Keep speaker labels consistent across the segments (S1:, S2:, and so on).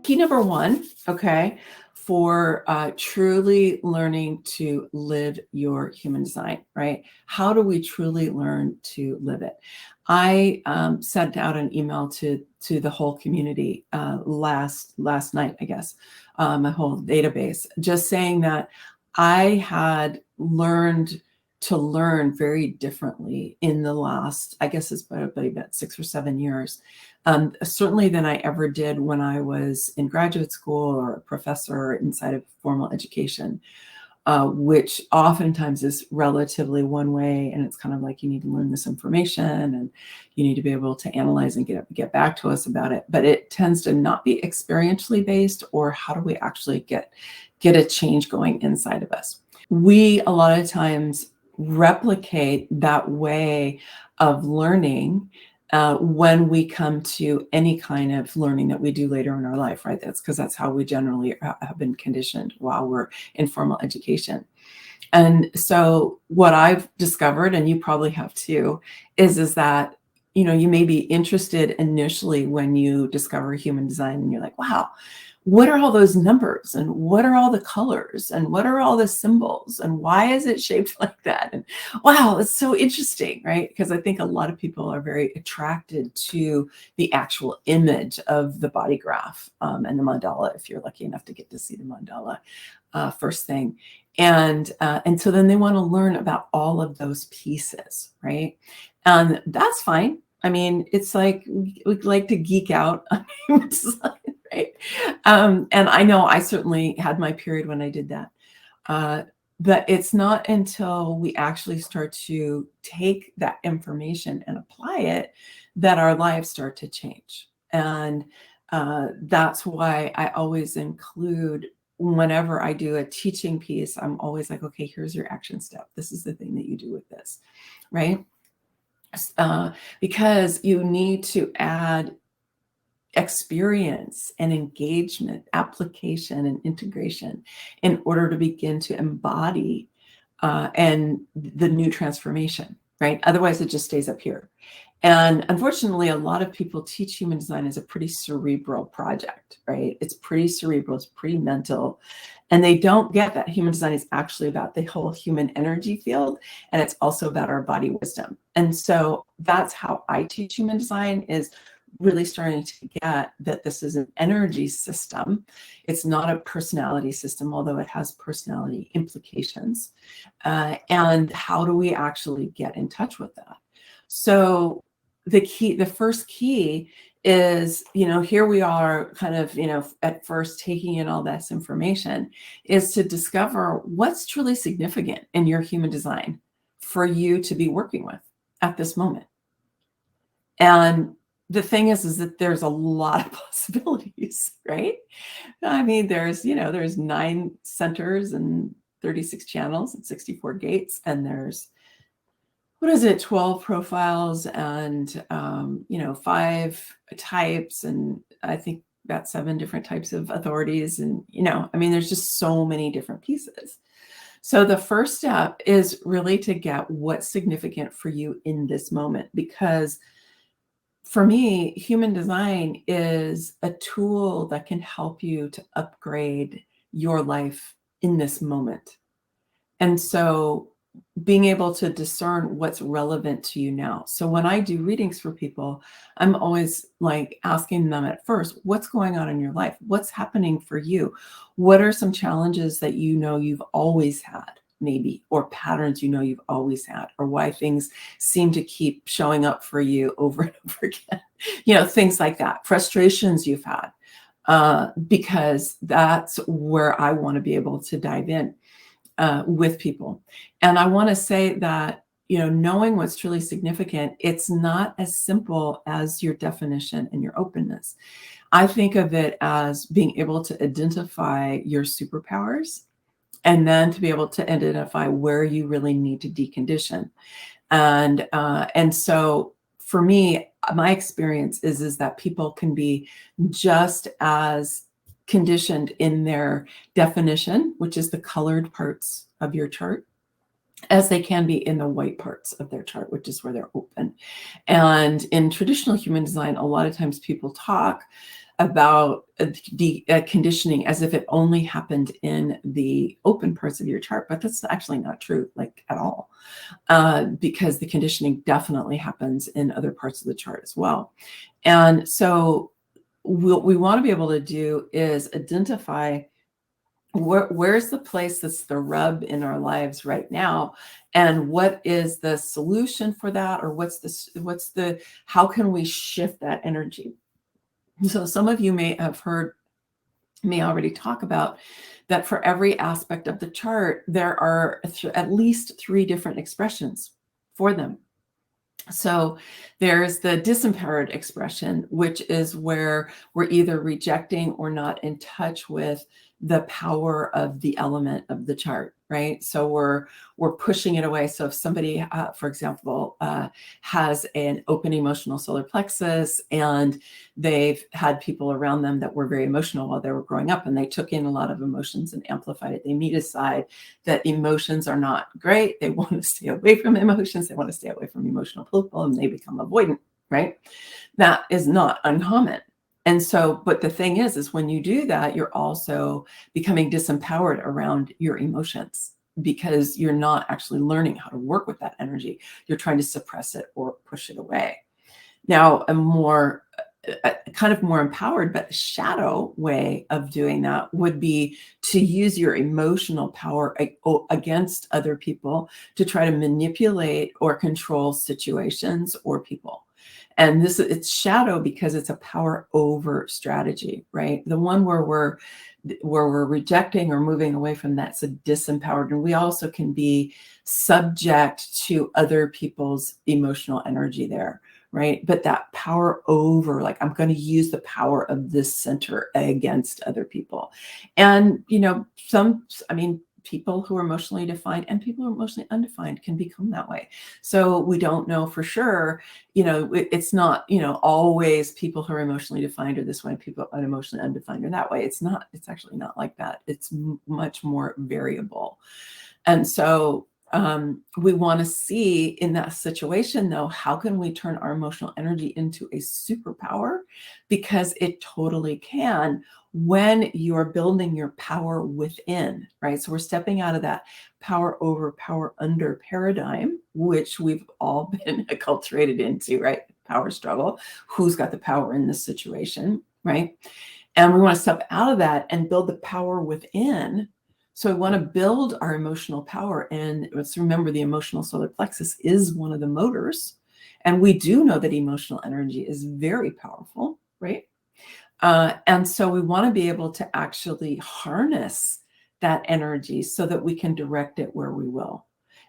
S1: Key number one, okay, for truly learning to live your human design, right? How do we truly learn to live it? I sent out an email to the whole community last night, I guess, my whole database, just saying that I had learned to learn very differently in the last, I guess it's about 6 or 7 years. Certainly than I ever did when I was in graduate school or a professor inside of formal education, which oftentimes is relatively one way. And it's kind of like, you need to learn this information and you need to be able to analyze and get back to us about it. But it tends to not be experientially based, or how do we actually get a change going inside of us? We a lot of times replicate that way of learning when we come to any kind of learning that we do later in our life, right? That's because that's how we generally have been conditioned while we're in formal education. And so what I've discovered, and you probably have too, is that, you know, you may be interested initially when you discover human design and you're like, wow, what are all those numbers, and what are all the colors, and what are all the symbols, and why is it shaped like that? And wow, it's so interesting, right? Because I think a lot of people are very attracted to the actual image of the body graph and the mandala, if you're lucky enough to get to see the mandala first thing. And so then they want to learn about all of those pieces, right? And that's fine. I mean, it's like we like to geek out on human design, right? And I know I certainly had my period when I did that. But it's not until we actually start to take that information and apply it that our lives start to change. And that's why I always include, whenever I do a teaching piece, I'm always like, okay, here's your action step. This is the thing that you do with this, right? Because you need to add experience and engagement, application and integration in order to begin to embody and the new transformation, right? Otherwise, it just stays up here. And unfortunately, a lot of people teach human design as a pretty cerebral project, right? It's pretty cerebral, it's pretty mental. And they don't get that human design is actually about the whole human energy field. And it's also about our body wisdom. And so that's how I teach human design, is really starting to get that this is an energy system. It's not a personality system, although it has personality implications. And how do we actually get in touch with that? So the first key is, you know, here we are kind of, you know, at first taking in all this information, is to discover what's truly significant in your human design for you to be working with at this moment. And the thing is that there's a lot of possibilities, right? I mean, there's 9 centers and 36 channels and 64 gates, and there's, 12 profiles and 5 types, and I think about 7 different types of authorities. And I mean, there's just so many different pieces. So the first step is really to get what's significant for you in this moment, because for me, human design is a tool that can help you to upgrade your life in this moment. And so being able to discern what's relevant to you now. So when I do readings for people, I'm always like asking them at first, what's going on in your life? What's happening for you? What are some challenges that you've always had, maybe, or patterns you've always had, or why things seem to keep showing up for you over and over again? Things like that, frustrations you've had, because that's where I want to be able to dive in with people. And I want to say that, knowing what's truly significant, it's not as simple as your definition and your openness. I think of it as being able to identify your superpowers, and then to be able to identify where you really need to decondition. And so for me, my experience is that people can be just as conditioned in their definition, which is the colored parts of your chart, as they can be in the white parts of their chart, which is where they're open. And in traditional human design, a lot of times people talk about the conditioning as if it only happened in the open parts of your chart, but that's actually not true, like at all, because the conditioning definitely happens in other parts of the chart as well. And so what we want to be able to do is identify where's the place that's the rub in our lives right now, and what is the solution for that, or what's the how can we shift that energy. So some of you may have heard me already talk about that for every aspect of the chart, there are at least 3 different expressions for them. So there's the disempowered expression, which is where we're either rejecting or not in touch with the power of the element of the chart, right? So we're pushing it away. So if somebody, for example, has an open emotional solar plexus, and they've had people around them that were very emotional while they were growing up, and they took in a lot of emotions and amplified it, they may decide that emotions are not great. They want to stay away from emotions. They want to stay away from emotional people, and they become avoidant, right? That is not uncommon. And so, but the thing is when you do that, you're also becoming disempowered around your emotions, because you're not actually learning how to work with that energy. You're trying to suppress it or push it away. Now, a kind of more empowered but shadow way of doing that would be to use your emotional power against other people to try to manipulate or control situations or people. And it's shadow because it's a power over strategy, right? The one where we're rejecting or moving away from, that's a disempowered. And we also can be subject to other people's emotional energy there, right? But that power over, like, I'm going to use the power of this center against other people. And, people who are emotionally defined and people who are emotionally undefined can become that way. So we don't know for sure, it's not, always people who are emotionally defined are this way, people unemotionally undefined are that way. It's actually not like that. It's much more variable. And so we want to see in that situation, though, how can we turn our emotional energy into a superpower? Because it totally can, when you're building your power within, right? So we're stepping out of that power over, power under paradigm, which we've all been acculturated into, right? Power struggle. Who's got the power in this situation, right? And we want to step out of that and build the power within. So we want to build our emotional power. And let's remember, the emotional solar plexus is one of the motors. And we do know that emotional energy is very powerful, right? And so we want to be able to actually harness that energy so that we can direct it where we will.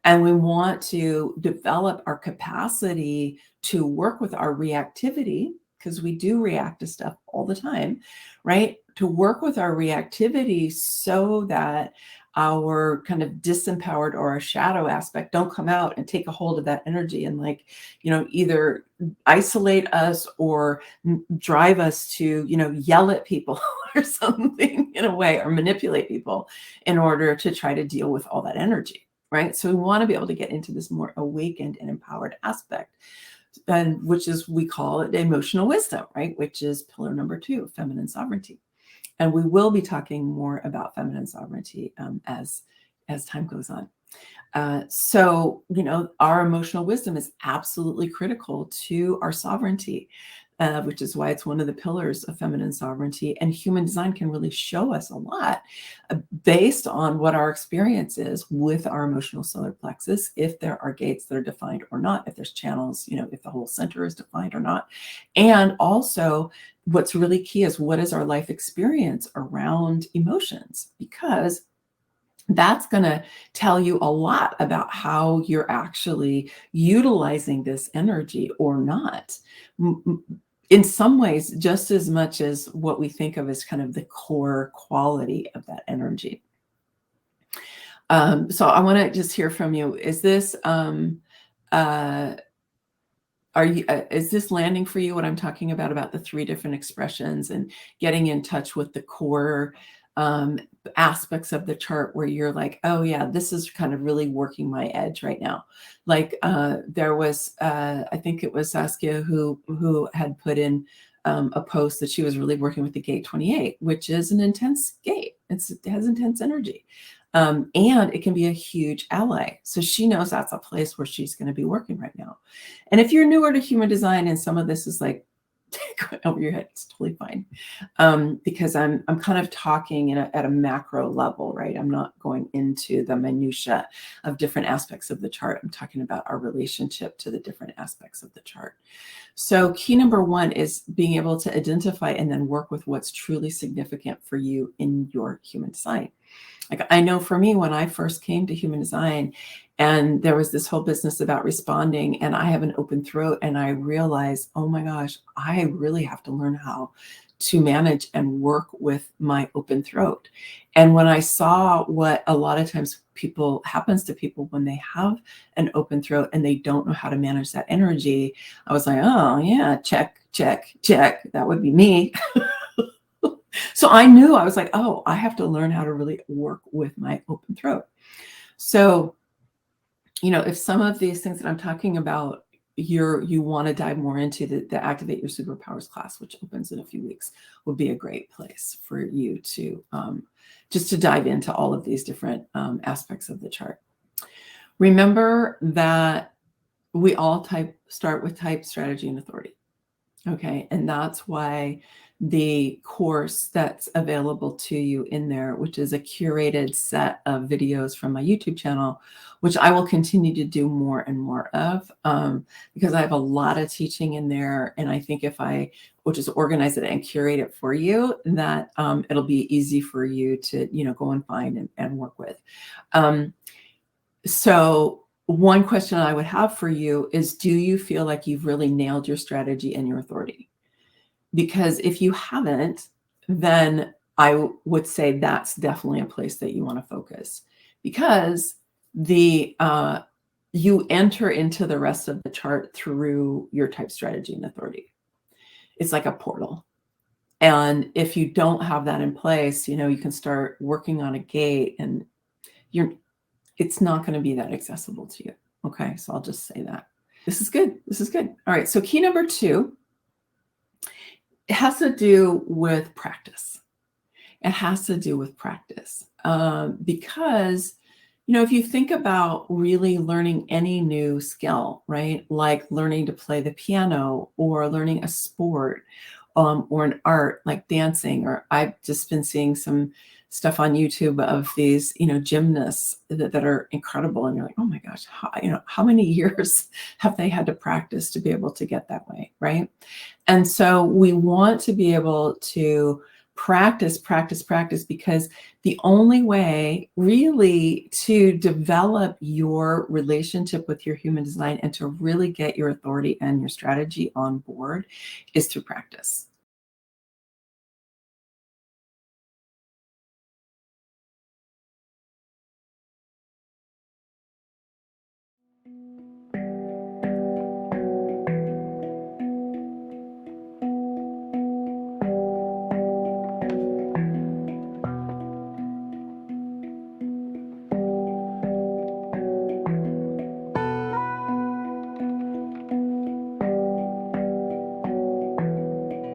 S1: And we want to develop our capacity to work with our reactivity, because we do react to stuff all the time, right? To work with our reactivity so that our kind of disempowered or our shadow aspect don't come out and take a hold of that energy and, like, either isolate us or drive us to, yell at people or something in a way, or manipulate people in order to try to deal with all that energy, right? So we want to be able to get into this more awakened and empowered aspect, and which is, we call it emotional wisdom, right? Which is pillar number 2, feminine sovereignty. And we will be talking more about feminine sovereignty as time goes on. So, our emotional wisdom is absolutely critical to our sovereignty, which is why it's one of the pillars of feminine sovereignty. And human design can really show us a lot based on what our experience is with our emotional solar plexus, if there are gates that are defined or not, if there's channels, if the whole center is defined or not. And also, what's really key is, what is our life experience around emotions? Because that's going to tell you a lot about how you're actually utilizing this energy or not. In some ways, just as much as what we think of as kind of the core quality of that energy. So I want to just hear from you. Is this, are is this landing for you, what I'm talking about the 3 different expressions and getting in touch with the core aspects of the chart where you're like, oh yeah, this is kind of really working my edge right now. Like there was, I think it was Saskia who had put in a post that she was really working with the gate 28, which is an intense gate. It has intense energy. And it can be a huge ally. So she knows that's a place where she's going to be working right now. And if you're newer to human design and some of this is like going over your head, it's totally fine. Because I'm kind of talking at a macro level, right? I'm not going into the minutia of different aspects of the chart. I'm talking about our relationship to the different aspects of the chart. So key number 1 is being able to identify and then work with what's truly significant for you in your human design. Like I know for me, when I first came to human design and there was this whole business about responding and I have an open throat and I realized, oh my gosh, I really have to learn how to manage and work with my open throat. And when I saw what a lot of times happens to people when they have an open throat and they don't know how to manage that energy, I was like, oh yeah, check, check, check. That would be me. So I knew, I was like, oh, I have to learn how to really work with my open throat. So, if some of these things that I'm talking about, you want to dive more into the Activate Your Superpowers class, which opens in a few weeks, would be a great place for you to just to dive into all of these different aspects of the chart. Remember that we all start with type, strategy, and authority. Okay, and that's why the course that's available to you in there, which is a curated set of videos from my YouTube channel, which I will continue to do more and more of, because I have a lot of teaching in there. And I think if I will just organize it and curate it for you, that it'll be easy for you to, go and find and work with. So one question I would have for you is, do you feel like you've really nailed your strategy and your authority? Because if you haven't, then I would say that's definitely a place that you want to focus, because you enter into the rest of the chart through your type, strategy, and authority. It's like a portal. And if you don't have that in place, you can start working on a gate and it's not going to be that accessible to you. Okay, so I'll just say that. This is good. This is good. All right, so key number 2, it has to do with practice. It has to do with practice because, if you think about really learning any new skill, right, like learning to play the piano or learning a sport or an art like dancing, or I've just been seeing some stuff on YouTube of these, gymnasts that are incredible. And you're like, oh my gosh, how many years have they had to practice to be able to get that way, right? And so we want to be able to practice, because the only way really to develop your relationship with your human design and to really get your authority and your strategy on board is through practice.